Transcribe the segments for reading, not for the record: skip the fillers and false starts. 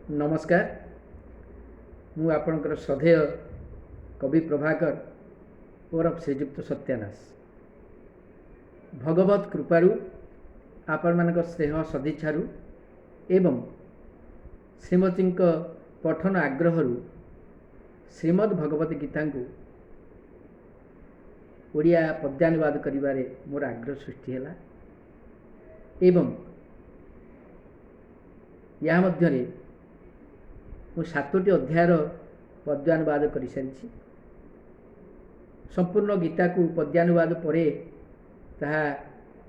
नमस्कार। मु आपणकर श्रद्धेय कवि प्रभाकर ओरफ श्रीजुक्त सत्यानाश भगवत कृपारू आपण मान स्नेह सदिच्छारू एवं श्रीमती पठन आग्रह श्रीमद् भगवत गीता को ओडिया पद्यानुवाद करिबारे मोर आग्रह सृष्टि है एवं या मध्यरे मु 7टी अध्यायर पद्यानुवाद कर सारी। संपूर्ण गीता को पद्यानुवाद पर ताहा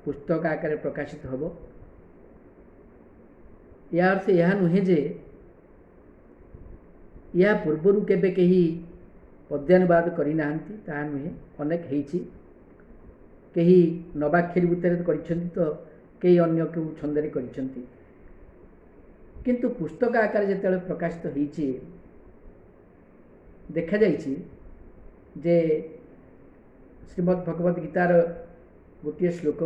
पुस्तक आकार प्रकाशित होब। या अर्थ यह नुहे जे या पूर्वर केबे कहीं पद्यानुवाद करना ताहा नुहे, अनेक हेछि। कहीं नवाक्षरी भितर करिसेंती तो कई अन्य केउ छंदरे करिसेंती, किंतु पुस्तक आकार जिते प्रकाशित होइछि देखा जाइछि जे श्रीमद् भगवत गीतार गोटे श्लोक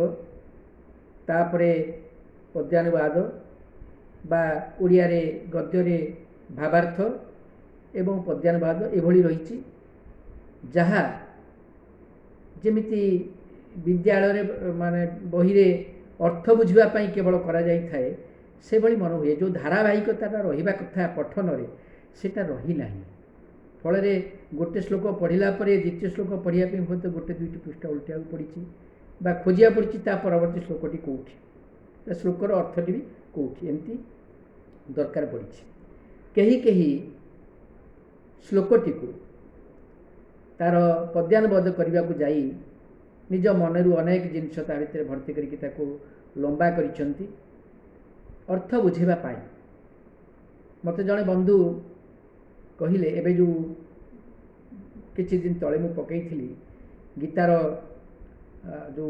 तापरे पद्यानुवाद बा ओडिया रे गद्य रे भावार्थ एवं पद्यानुवाद एभली रहिछि, जहा जेमिति विद्यालय रे माने बही रे अर्थ बुझिबा पई केवल करा जाई थाए से भली मन हुए। जो धारावाहिकता रहिबा कथा पठन रे सेटा रही नाही। फल रे गोटे श्लोक पढ़िला परे द्वितीय श्लोक पढ़िया पे होते गोटे दुईटी पृष्ठ उल्टिया पड़ी बा खोजिया पड़ी ता परवर्ती श्लोकटी कौटी श्लोकर अर्थटी भी कौटी एमती दरकार पड़ी। कहीं कहीं श्लोकटी को तार पद्यानुवाद करने को जाई निज मनरू अनेक जिनस ता भितर भर्ती करके ताको लंबा करिसेंती अर्थ बुझेबा पाई। मते जड़े बंधु कहले एबे जो किछि दिन तले मु पकईथि गीतार जो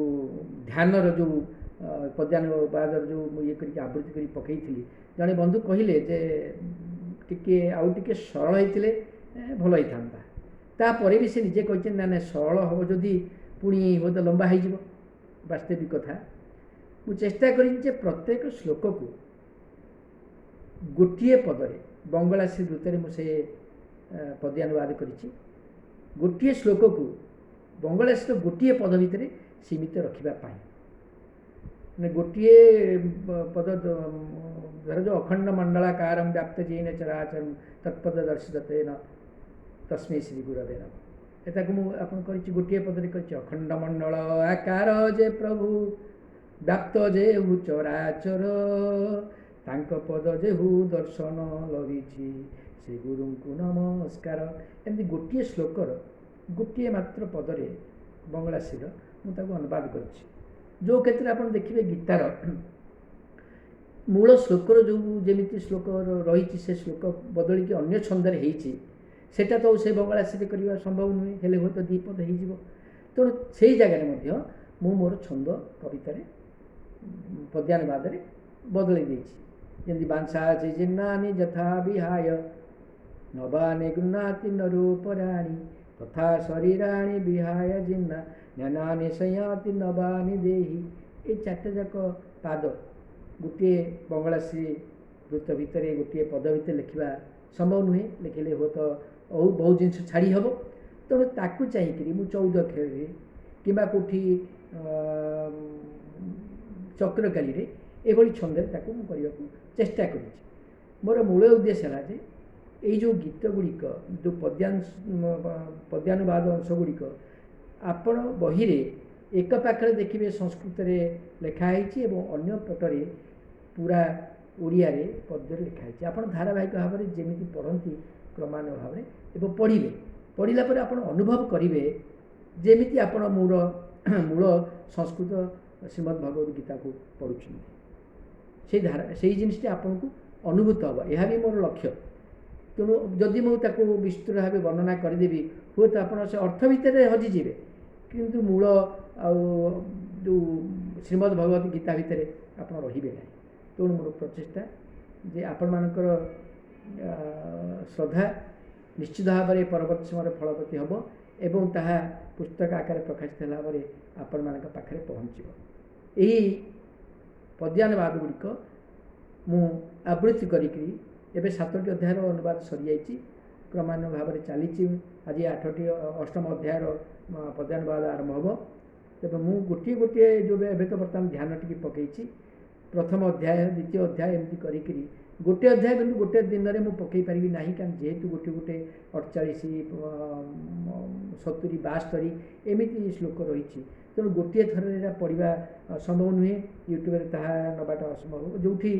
ध्यान जो पद्यानुवाद जो ये करके आवृत्ति करी पकईथि, जड़े बंधु कहले जे टिके आउ टिके सरल होइतिले भल होइथांता। तापर भी से निजे कहछन ना ना सरल हो जदि पुणी हो तो लंबा हो वास्तविक कथा। मु चेष्टा करी प्रत्येक श्लोक को गोटे पदरे बंगला श्री वृत्तर मुझे पद्यानुवाद करी। गोटे श्लोक को बंगला श्री गोटे पद भितर सीमित रखापी गोटे पद धर जो अखंड मंडलाकार व्याप्त जैन चराचर तत्पद दर्शित तस्मै श्री गुरवे नमः। एटा को मुझे गोटे पदरे कर अखंड मंडल आकार जे प्रभु व्याप्त जेहु चराचर तांक पद जेहु दर्शन लभिछि श्री गुरु को नमस्कार। एमती गोटे श्लोकर गोटे मात्र पदरे बंगला श्रीर मुझे अनुवाद करी। जो क्षेत्र आप देखिए गीतार मूल श्लोकर जो जमी श्लोक रही से श्लोक बदल के अन्य छंदर होटा तो से बंगला श्री करवा संभव नुहे, हेले हुए तो दीपद हो तेणु से जगह मु मोर छंद कवितार पद्यानुवाद बदल जमी बांसा जिन्नानि जथा विहाय नवानि गृह्णाति नरोपराणि तथा शरीराणि विहाय जिन्ना ज्ञानानि संयाति नवानि देहि। ये चार्ट जाक पाद गोटे बंगला श्री वृत्त भितर गोटे पद भितर लिखा संभव नुहे, लिखिले हो तो बहुत जिन छाड़ी हम। तेणु ताकू चाहिए मुझे 14 अक्षर कि कौटी चक्रकाली एभली छंदे ताकू करने को चेष्टा कर। मोर मूल उद्देश्य है जे यही जो गीत गुड़िक जो पद्यानुवाद अंश गुड़िक आपण बही एक पाखे देखिए संस्कृत लिखाई अन्य पटरे पूरा ओडिया रे पद्य लिखाई। आप धारावाहिक भाव में जमी पढ़ती क्रमान्वय भाव में पढ़े पढ़ला आप अनुभव करेंगे जमी आप मूल मूल संस्कृत श्रीमद् भगवत गीता को पढ़ुं से धारा से जिनटी आपन को अनुभूत हम। यह भी मोर लक्ष्य। तेणु जदि मुझे विस्तृत भाव वर्णना करदेवी हुए तो आप से अर्थ भितर हजिजे किंतु मूल जो श्रीमद् भगवत गीता भितर आप रे ना। तेणु मोर प्रचेषा जे आपण मानकर श्रद्धा निश्चित भाव में परवर्त समय फलवती हम एवं ताहा पुस्तक आकार प्रकाशित होगा आपण मान पाखे पहुँच। यही पद्यानुवाद गुड़िक मु आवृत्ति करी ଏବେ 7ଟି ଅଧ୍ୟାୟର ଅନୁବାଦ ସରିଯାଇଛି, କ୍ରମାନ୍ୱୟ ଭାବରେ ଚାଲିଛି। ଆଜି 8ଟି ଅଷ୍ଟମ ଅଧ୍ୟାୟର ପଦ୍ୟାନୁବାଦ ଆରମ୍ଭ ହେବ। ତେବେ ମୁଁ ଗୋଟିଏ ଗୋଟିଏ ଯେଉଁ ଏବେ ତ ବର୍ତ୍ତମାନ ଧ୍ୟାନ ଟିକେ ପକାଇଛି, ପ୍ରଥମ ଅଧ୍ୟାୟ, ଦ୍ୱିତୀୟ ଅଧ୍ୟାୟ ଏମିତି କରିକିରି ଗୋଟିଏ ଅଧ୍ୟାୟ କିନ୍ତୁ ଗୋଟିଏ ଦିନରେ ମୁଁ ପକାଇ ପାରିବି ନାହିଁ, କାରଣ ଯେହେତୁ ଗୋଟିଏ ଗୋଟେ 48, 70, 72 ଏମିତି ଶ୍ଲୋକ ରହିଛି। ତେଣୁ ଗୋଟିଏ ଥରରେ ଏଇଟା ପଢ଼ିବା ସମ୍ଭବ ନୁହେଁ, ୟୁଟ୍ୟୁବରେ ତାହା ନେବାଟା ଅସମ୍ଭବ। ଯେଉଁଠି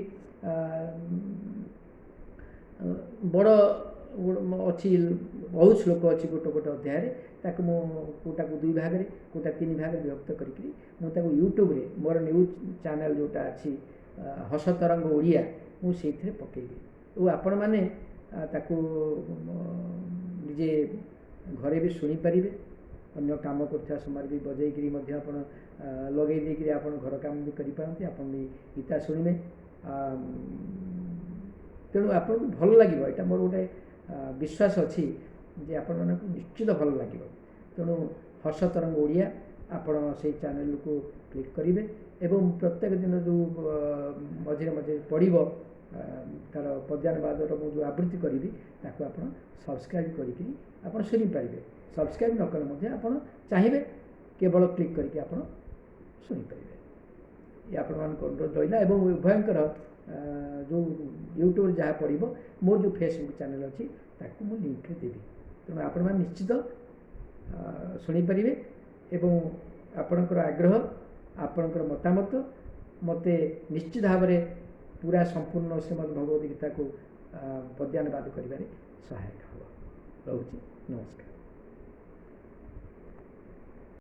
ବଡ଼ ଅଛି, ବହୁତ ଶ୍ଲୋକ ଅଛି ଗୋଟେ ଗୋଟେ ଅଧ୍ୟାୟରେ, ତାକୁ ମୁଁ କେଉଁଟାକୁ 2 ଭାଗରେ, କେଉଁଟା 3 ଭାଗରେ ବିଭକ୍ତ କରିକି ମୁଁ ତାକୁ ୟୁଟ୍ୟୁବରେ ମୋର ନ୍ୟୁଜ୍ ଚ୍ୟାନେଲ୍ ଯେଉଁଟା ଅଛି ହସ ତରଙ୍ଗ ଓଡ଼ିଆ, ମୁଁ ସେଇଥିରେ ପକାଇବି। ଓ ଆପଣମାନେ ତାକୁ ନିଜେ ଘରେ ବି ଶୁଣିପାରିବେ, ଅନ୍ୟ କାମ କରୁଥିବା ସମୟରେ ବି ବଜେଇକିରି ମଧ୍ୟ ଆପଣ ଲଗେଇ ଦେଇକିରି ଆପଣ ଘର କାମ ବି କରିପାରନ୍ତି, ଆପଣ ବି ଗୀତା ଶୁଣିବେ। ତେଣୁ ଆପଣଙ୍କୁ ଭଲ ଲାଗିବ, ଏଇଟା ମୋର ଗୋଟେ ବିଶ୍ୱାସ ଅଛି ଯେ ଆପଣମାନଙ୍କୁ ନିଶ୍ଚିତ ଭଲ ଲାଗିବ। ତେଣୁ ହସ ତରଙ୍ଗ ଓଡ଼ିଆ ଆପଣ ସେଇ ଚ୍ୟାନେଲକୁ କ୍ଲିକ୍ କରିବେ ଏବଂ ପ୍ରତ୍ୟେକ ଦିନ ଯେଉଁ ମଝିରେ ମଝିରେ ପଡ଼ିବ ତା'ର ପଦ୍ୟାନୁବାଦର ମୁଁ ଯେଉଁ ଆବୃତ୍ତି କରିବି ତାକୁ ଆପଣ ସବସ୍କ୍ରାଇବ୍ କରିକି ଆପଣ ଶୁଣିପାରିବେ। ସବସ୍କ୍ରାଇବ୍ ନ କଲେ ମଧ୍ୟ ଆପଣ ଚାହିଁବେ କେବଳ କ୍ଲିକ୍ କରିକି ଆପଣ ଶୁଣିପାରିବେ। ଏ ଆପଣମାନଙ୍କ ଅନୁରୋଧ ରହିଲା। ଏବଂ ଉଭୟଙ୍କର ଯେଉଁ ୟୁଟ୍ୟୁବରେ ଯାହା ପଡ଼ିବ, ମୋର ଯେଉଁ ଫେସବୁକ୍ ଚ୍ୟାନେଲ୍ ଅଛି ତାକୁ ମୁଁ ଲିଙ୍କରେ ଦେବି। ତେଣୁ ଆପଣମାନେ ନିଶ୍ଚିତ ଶୁଣିପାରିବେ ଏବଂ ଆପଣଙ୍କର ଆଗ୍ରହ, ଆପଣଙ୍କର ମତାମତ ମୋତେ ନିଶ୍ଚିତ ଭାବରେ ପୁରା ସମ୍ପୂର୍ଣ୍ଣ ଶ୍ରୀମଦ୍ ଭଗବତ ଗୀତାକୁ ପଦ୍ୟାନୁବାଦ କରିବାରେ ସହାୟକ ହେବ। ରହୁଛି, ନମସ୍କାର।